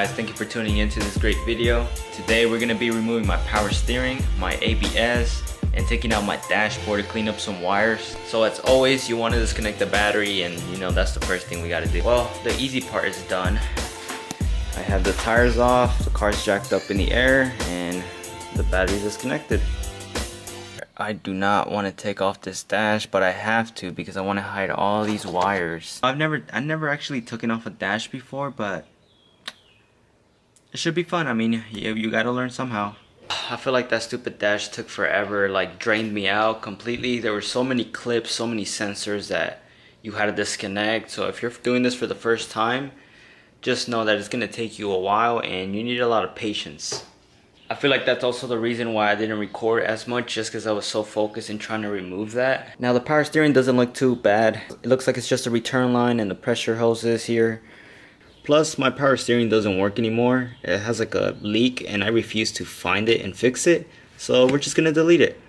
guys, thank you for tuning into this great video. Today we're going to be removing my power steering, my ABS, and taking out my dashboard to clean up some wires. So as always, you want to disconnect the battery, and you know that's the first thing we got to do. Well, the easy part is done. I have the tires off, the car's jacked up in the air, and the battery is disconnected. I do not want to take off this dash, but I have to because I want to hide all these wires. I never actually taken off a dash before, but it should be fun. I mean, you gotta learn somehow. I feel like that stupid dash took forever, like drained me out completely. There were so many clips, so many sensors that you had to disconnect. So if you're doing this for the first time, just know that it's gonna take you a while and you need a lot of patience. I feel like that's also the reason why I didn't record as much, just because I was so focused in trying to remove that. Now the power steering doesn't look too bad. It looks like it's just a return line and the pressure hoses here. Plus my power steering doesn't work anymore. It has like a leak and I refuse to find it and fix it. So we're just gonna delete it.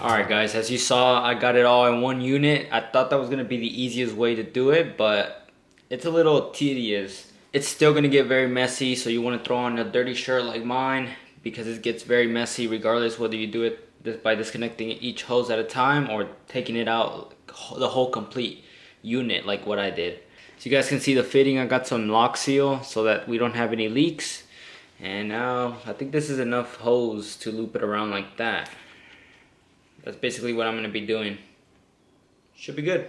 Alright guys, as you saw, I got it all in one unit. I thought that was going to be the easiest way to do it, but it's a little tedious. It's still going to get very messy, so you want to throw on a dirty shirt like mine, because it gets very messy regardless whether you do it by disconnecting each hose at a time or taking it out the whole complete unit like what I did. So you guys can see the fitting. I got some lock seal so that we don't have any leaks. And now I think this is enough hose to loop it around like that. That's basically what I'm going to be doing. Should be good.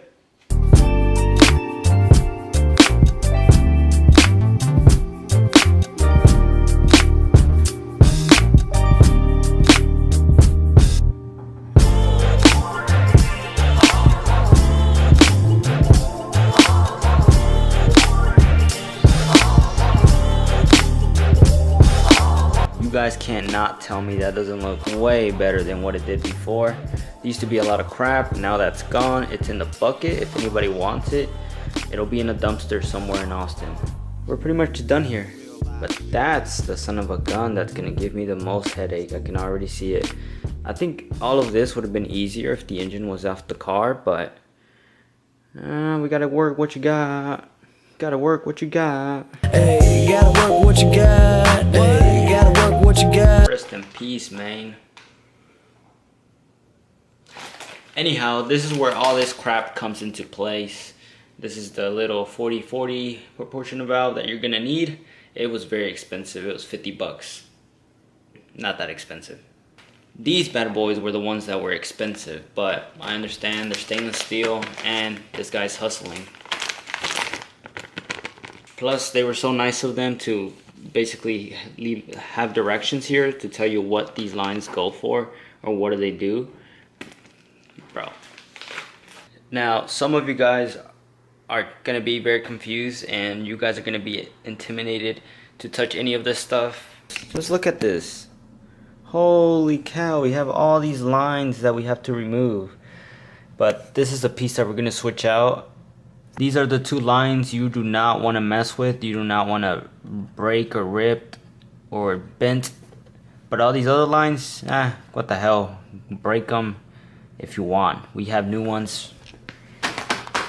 You guys cannot tell me that doesn't look way better than what it did before. There used to be a lot of crap. Now that's gone. It's in the bucket. If anybody wants it, it'll be in a dumpster somewhere in Austin. We're pretty much done here. But that's the son of a gun that's gonna give me the most headache. I can already see it. I think all of this would have been easier if the engine was off the car, but we gotta work what you got. Gotta work what you got. Hey, gotta work what you got. Hey, gotta work what you got. Rest in peace, man. Anyhow, this is where all this crap comes into place. This is the little 40-40 proportional valve that you're gonna need. It was very expensive. It was 50 bucks. Not that expensive. These bad boys were the ones that were expensive, but I understand they're stainless steel and this guy's hustling. Plus, they were so nice of them to basically have directions here to tell you what these lines go for or what do they do. Bro. Now, some of you guys are going to be very confused and you guys are going to be intimidated to touch any of this stuff. Just look at this. Holy cow, we have all these lines that we have to remove. But this is the piece that we're going to switch out. These are the two lines you do not want to mess with. You do not want to break or rip or bent. But all these other lines, what the hell. Break them if you want. We have new ones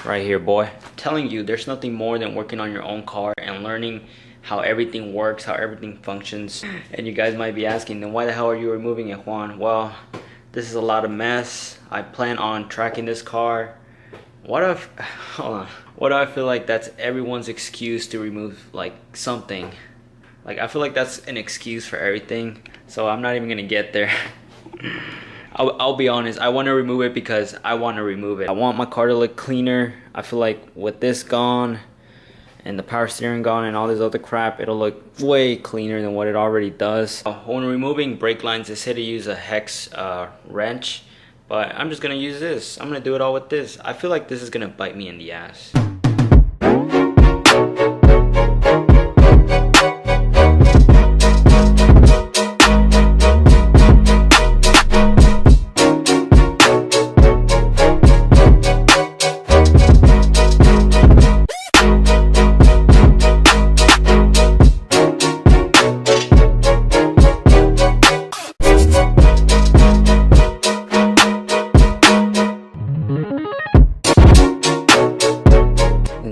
right here, boy. I'm telling you, there's nothing more than working on your own car and learning how everything works, how everything functions. And you guys might be asking, then why the hell are you removing it, Juan? Well, this is a lot of mess. I plan on tracking this car. What if, hold on, what do I feel like that's everyone's excuse to remove like something? Like I feel like that's an excuse for everything, so I'm not even gonna get there. I'll be honest, I want to remove it because I want to remove it. I want my car to look cleaner. I feel like with this gone and the power steering gone and all this other crap, it'll look way cleaner than what it already does. When removing brake lines, they say to use a hex wrench, but I'm just gonna use this. I'm gonna do it all with this. I feel like this is gonna bite me in the ass.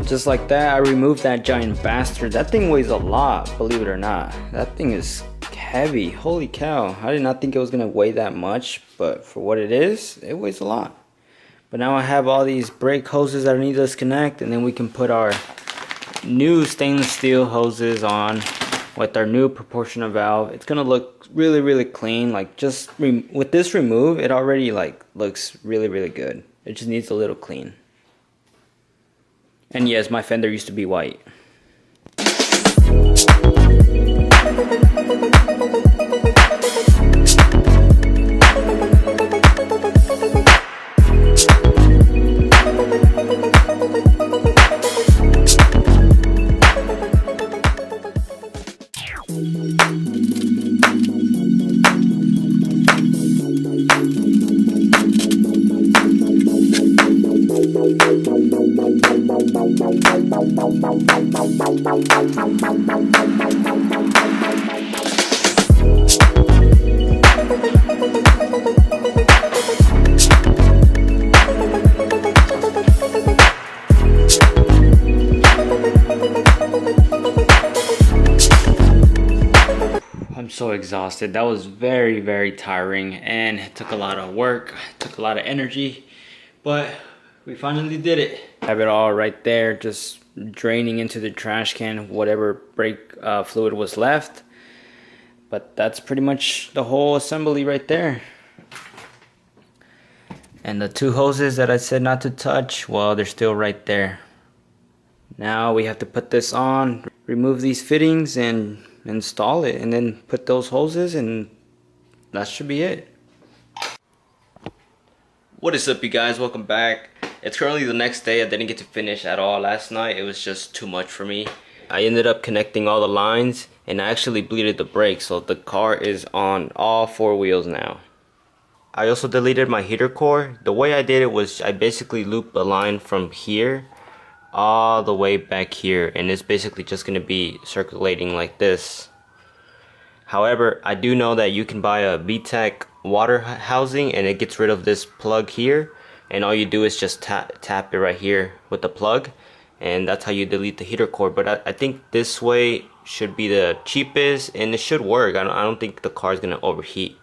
Just like that, I removed that giant bastard. That thing weighs a lot, believe it or not. That thing is heavy. Holy cow. I did not think it was gonna weigh that much, but for what it is, it weighs a lot. But now I have all these brake hoses that I need to disconnect, and then we can put our new stainless steel hoses on with our new proportional valve. It's gonna look really, really clean. Like just with this remove, it already like looks really, really good. It just needs a little clean. And yes, my fender used to be white. I'm so exhausted. That was very, very tiring, and it took a lot of work, took a lot of energy, but we finally did it. Have it all right there, just draining into the trash can whatever brake fluid was left. But that's pretty much the whole assembly right there. And the two hoses that I said not to touch, well, they're still right there. Now we have to put this on, remove these fittings, and install it, and then put those hoses, and that should be it. What is up, you guys? Welcome back. It's currently the next day. I didn't get to finish at all last night. It was just too much for me. I ended up connecting all the lines, and I actually bleeded the brakes, so the car is on all four wheels now. I also deleted my heater core. The way I did it was I basically looped the line from here all the way back here, and it's basically just going to be circulating like this. However, I do know that you can buy a VTEC water housing, and it gets rid of this plug here, and all you do is just tap it right here with the plug, and that's how you delete the heater core. But I think this way should be the cheapest, and it should work. I don't think the car is going to overheat.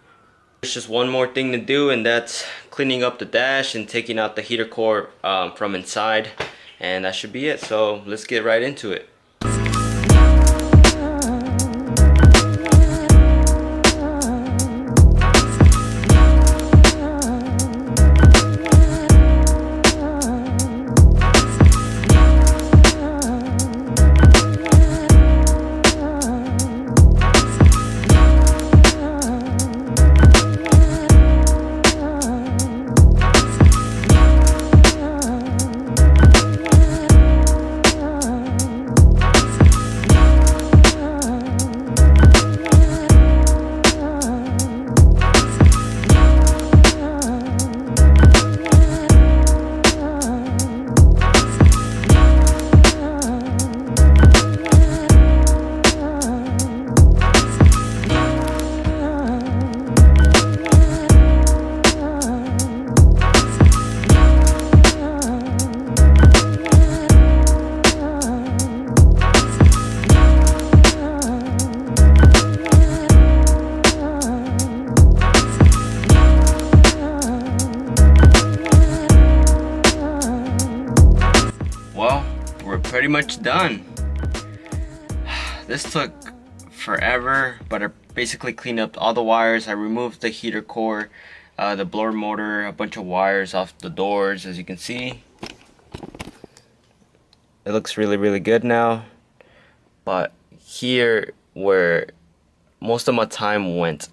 There's just one more thing to do, and that's cleaning up the dash and taking out the heater core from inside. And that should be it, so let's get right into it. Pretty much done. This took forever, but I basically cleaned up all the wires. I removed the heater core, the blower motor, a bunch of wires off the doors, as you can see. It looks really good now. But here where most of my time went,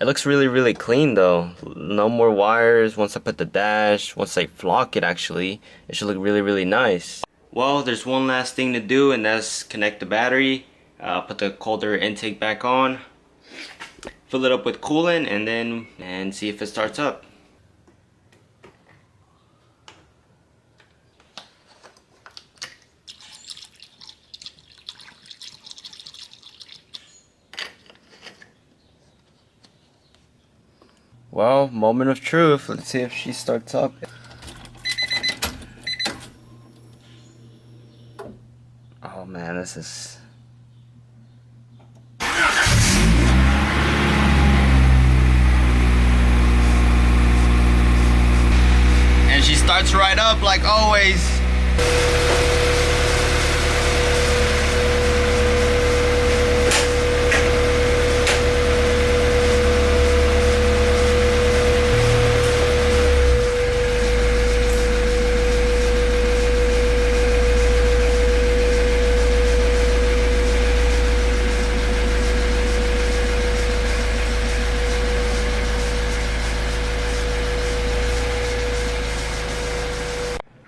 it looks really clean though. No more wires. Once I put the dash, once I flock it, actually it should look really nice. Well, there's one last thing to do, and that's connect the battery, put the cold air intake back on, fill it up with coolant, and see if it starts up. Well, moment of truth. Let's see if she starts up. Oh man, this is... And she starts right up like always.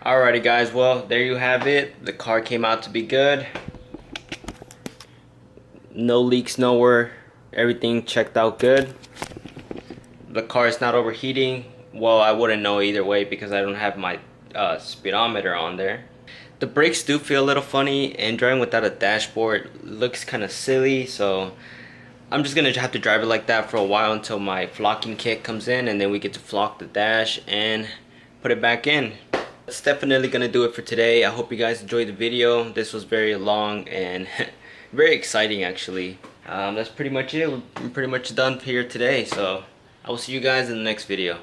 Alrighty guys, well there you have it. The car came out to be good. No leaks nowhere. Everything checked out good. The car is not overheating. Well, I wouldn't know either way because I don't have my speedometer on there. The brakes do feel a little funny, and driving without a dashboard looks kind of silly, so I'm just gonna have to drive it like that for a while until my flocking kit comes in, and then we get to flock the dash and put it back in. That's definitely gonna do it for today. I hope you guys enjoyed the video. This was very long and very exciting actually. That's pretty much it. We're pretty much done here today, so I will see you guys in the next video.